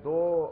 2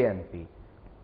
ANC।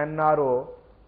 NRO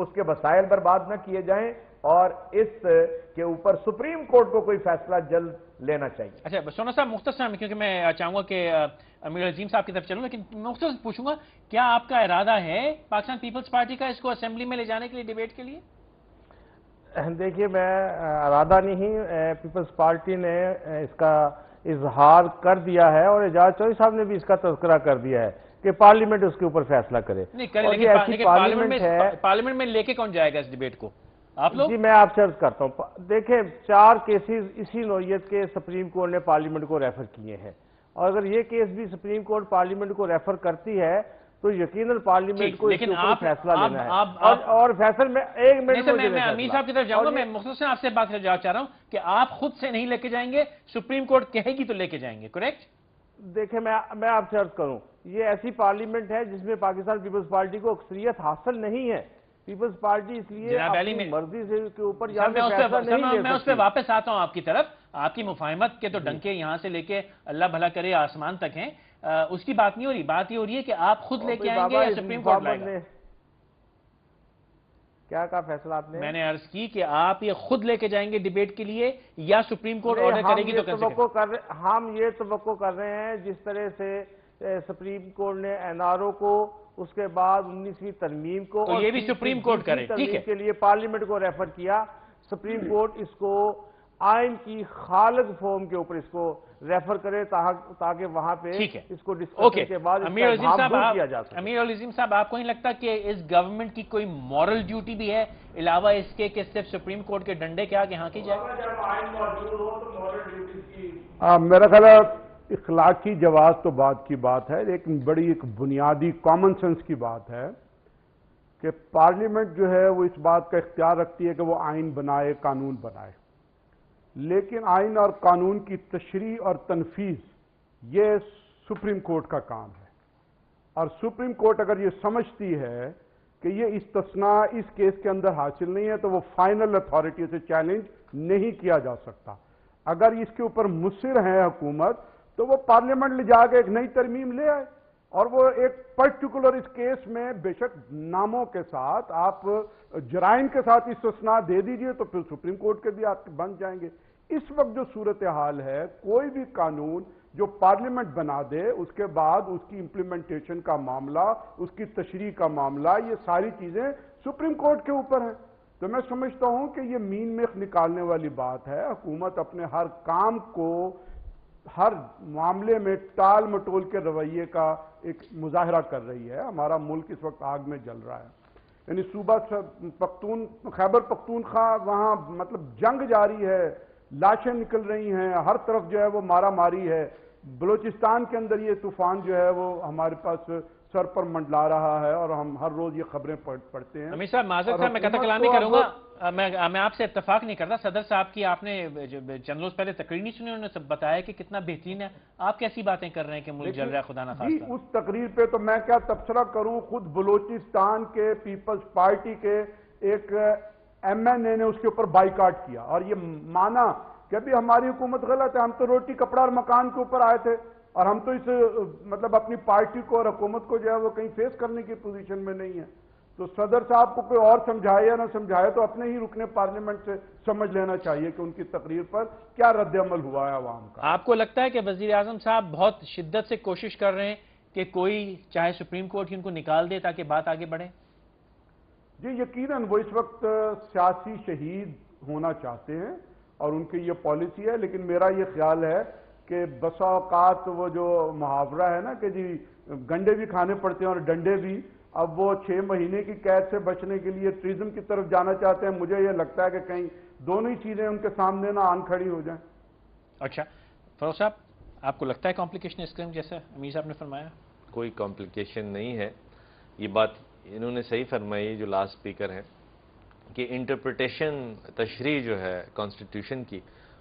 اس کے وسائل برباد نہ کیے جائیں اور اس کے اوپر سپریم کورٹ کو کوئی فیصلہ جلد لینا چاہیے. اچھا سونا صاحب مختصر کیونکہ میں چاہوں گا کہ امیر عظیم صاحب کی طرف چلوں، لیکن مختصر پوچھوں گا کیا آپ کا ارادہ ہے پاکستان پیپلز پارٹی کا اس کو اسمبلی میں لے جانے کے لیے ڈیبیٹ کے لیے؟ دیکھیے میں ارادہ نہیں، پیپلز پارٹی نے اس کا اظہار کر دیا ہے اور اعجاز چودھری صاحب نے بھی اس کا تذکرہ کر دیا ہے کہ پارلیمنٹ اس کے اوپر فیصلہ کرے. نہیں کرے، اور یہ ایسی لیکن ہے پارلیمنٹ میں لے کے کون جائے گا اس ڈیبیٹ کو؟ آپ لوگ؟ جی میں آپ سے عرض کرتا ہوں، دیکھیں 4 کیسز اسی نوعیت کے سپریم کورٹ نے پارلیمنٹ کو ریفر کیے ہیں، اور اگر یہ کیس بھی سپریم کورٹ پارلیمنٹ کو ریفر کرتی ہے تو یقیناً پارلیمنٹ کو اس کے اوپر فیصلہ لینا ہے. اور فیصل میں ایک منٹ میں امیر صاحب کی طرف جاؤں گا، میں مختصر آپ سے بات کرنا چاہ رہا ہوں کہ آپ خود سے نہیں لے کے جائیں گے، سپریم کورٹ کہے گی تو لے کے جائیں گے، کریکٹ؟ دیکھیں میں آپ سے عرض کروں، یہ ایسی پارلیمنٹ ہے جس میں پاکستان پیپلز پارٹی کو اکثریت حاصل نہیں ہے. پیپلز پارٹی اس لیے اپنی مرضی سے کے اوپر میں اس پہ واپس آتا ہوں آپ کی طرف. آپ کی مفاہمت کے تو ڈنکے یہاں سے لے کے اللہ بھلا کرے آسمان تک ہیں، اس کی بات نہیں ہو رہی. بات یہ ہو رہی ہے کہ آپ خود لے کے آئیں گے یا سپریم کورٹ لائے گا؟ کیا کہا فیصلہ آپ نے؟ میں نے عرض کی کہ آپ یہ خود لے کے جائیں گے ڈیبیٹ کے لیے یا سپریم کورٹ آرڈر کرے گی تو ہم یہ توقع کر رہے ہیں جس طرح سے سپریم کورٹ نے این آر او کو، اس کے بعد 19ویں ترمیم کو، تو یہ بھی سپریم کورٹ کرے، ٹھیک ہے، کے لیے پارلیمنٹ کو ریفر کیا. سپریم کورٹ اس کو آئین کی خالق فارم کے اوپر اس کو ریفر کرے تاکہ وہاں پہ اس کو ڈسکشن کے بعد امیر عظیم صاحب آپ کو نہیں لگتا کہ اس گورنمنٹ کی کوئی مورل ڈیوٹی بھی ہے علاوہ اس کے کہ صرف سپریم کورٹ کے ڈنڈے کے آگے ہاں کی جائے؟ میرا خیال ہے اخلاقی جواز تو بات کی بات ہے، لیکن بڑی ایک بنیادی کامن سینس کی بات ہے کہ پارلیمنٹ جو ہے وہ اس بات کا اختیار رکھتی ہے کہ وہ آئین بنائے، قانون بنائے، لیکن آئین اور قانون کی تشریح اور تنفیذ یہ سپریم کورٹ کا کام ہے. اور سپریم کورٹ اگر یہ سمجھتی ہے کہ یہ استثناء اس کیس کے اندر حاصل نہیں ہے تو وہ فائنل اتھارٹی سے چیلنج نہیں کیا جا سکتا. اگر اس کے اوپر مصر ہے حکومت تو وہ پارلیمنٹ لے جا کے ایک نئی ترمیم لے آئے، اور وہ ایک پرٹیکولر اس کیس میں بے شک ناموں کے ساتھ آپ جرائم کے ساتھ استثناء دے دیجئے تو پھر سپریم کورٹ کے بھی آپ بن جائیں گے. اس وقت جو صورتحال ہے، کوئی بھی قانون جو پارلیمنٹ بنا دے اس کے بعد اس کی امپلیمنٹیشن کا معاملہ، اس کی تشریح کا معاملہ، یہ ساری چیزیں سپریم کورٹ کے اوپر ہیں. تو میں سمجھتا ہوں کہ یہ مین میخ نکالنے والی بات ہے. حکومت اپنے ہر کام کو، ہر معاملے میں ٹال مٹول کے رویے کا ایک مظاہرہ کر رہی ہے. ہمارا ملک اس وقت آگ میں جل رہا ہے، یعنی صوبہ خیبر پختونخوا وہاں مطلب جنگ جاری ہے، لاشیں نکل رہی ہیں، ہر طرف جو ہے وہ مارا ماری ہے. بلوچستان کے اندر یہ طوفان جو ہے وہ ہمارے پاس سر پر منڈلا رہا ہے اور ہم ہر روز یہ خبریں پڑھتے ہیں. امیر صاحب معذرت صاحب میں قطع کلامی کروں گا، میں آپ سے اتفاق نہیں کرتا. صدر صاحب کی آپ نے چند روز پہلے تقریر نہیں سنی، انہوں نے سب بتایا کہ کتنا بہترین ہے. آپ کیسی باتیں کر رہے ہیں کہ ملک جل رہا ہے خدا نہ خواستہ؟ اس تقریر پہ تو میں کیا تبصرہ کروں، خود بلوچستان کے پیپلز پارٹی کے ایک ایم این اے نے اس کے اوپر بائیکاٹ کیا اور یہ مانا کہ ابھی ہماری حکومت غلط ہے، ہم تو روٹی کپڑا اور مکان کے اوپر آئے تھے اور ہم تو اس مطلب اپنی پارٹی کو اور حکومت کو جو ہے وہ کہیں فیس کرنے کی پوزیشن میں نہیں ہے. تو صدر صاحب کو کوئی اور سمجھائے یا نہ سمجھائے تو اپنے ہی رکن پارلیمنٹ سے سمجھ لینا چاہیے کہ ان کی تقریر پر کیا رد عمل ہوا ہے عوام کا. آپ کو لگتا ہے کہ وزیر اعظم صاحب بہت شدت سے کوشش کر رہے ہیں کہ کوئی چاہے سپریم کورٹ ہی ان کو نکال دے تاکہ بات آگے بڑھے؟ جی یقیناً وہ اس وقت سیاسی شہید ہونا چاہتے ہیں اور ان کی یہ پالیسی ہے، لیکن میرا یہ خیال ہے کہ بسا اوقات وہ جو محاورہ ہے نا کہ جی گنڈے بھی کھانے پڑتے ہیں اور ڈنڈے بھی، اب وہ 6 مہینے کی قید سے بچنے کے لیے ٹریزم کی طرف جانا چاہتے ہیں. مجھے یہ لگتا ہے کہ کہیں دونوں ہی چیزیں ان کے سامنے نہ آن کھڑی ہو جائیں. اچھا فروغ صاحب، آپ کو لگتا ہے کمپلیکیشن اس کریم جیسا امیر صاحب نے فرمایا؟ کوئی کمپلیکیشن نہیں ہے. یہ بات انہوں نے صحیح فرمائی جو لاسٹ اسپیکر ہیں کہ انٹرپریٹیشن تشریح جو ہے کانسٹیٹیوشن کی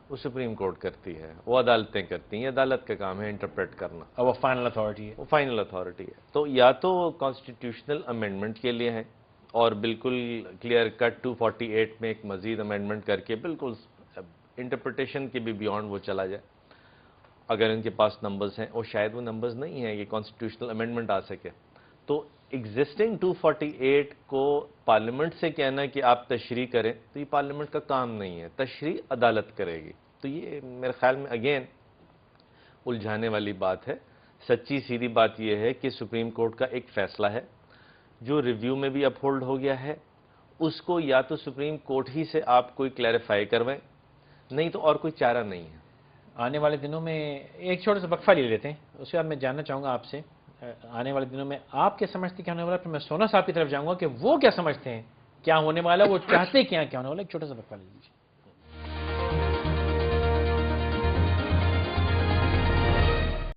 وہ سپریم کورٹ کرتی ہے، وہ عدالتیں کرتی ہیں. عدالت کا کام ہے انٹرپریٹ کرنا، اور وہ فائنل اتھارٹی ہے. وہ فائنل اتھارٹی ہے. تو یا تو کانسٹیٹیوشنل امینڈمنٹ کے لیے ہیں اور بالکل کلیئر کٹ 248 میں ایک مزید امینڈمنٹ کر کے بالکل انٹرپریٹیشن کے بھی بیونڈ وہ چلا جائے اگر ان کے پاس نمبرز ہیں، اور شاید وہ نمبرز نہیں ہیں کہ کانسٹیٹیوشنل امینڈمنٹ آ سکے. تو ایگزسٹنگ 248 کو پارلیمنٹ سے کہنا کہ آپ تشریح کریں تو یہ پارلیمنٹ کا کام نہیں ہے، تشریح عدالت کرے گی. تو یہ میرے خیال میں اگین الجھانے والی بات ہے. سچی سیدھی بات یہ ہے کہ سپریم کورٹ کا ایک فیصلہ ہے جو ریویو میں بھی اپ ہولڈ ہو گیا ہے، اس کو یا تو سپریم کورٹ ہی سے آپ کوئی کلیریفائی کروائیں، نہیں تو اور کوئی چارہ نہیں ہے. آنے والے دنوں میں ایک چھوٹا سا وقفہ لے لیتے ہیں، اس کے بعد میں جاننا چاہوں گا آپ سے آنے والے دنوں میں آپ کیا سمجھتے کیا ہونے والا ہے، پھر میں سونا صاحب کی طرف جاؤں گا کہ وہ کیا سمجھتے ہیں کیا ہونے والا ہے، وہ چاہتے کیا ہونے والا ہے. ایک چھوٹا سا وقفہ لے لیجیے.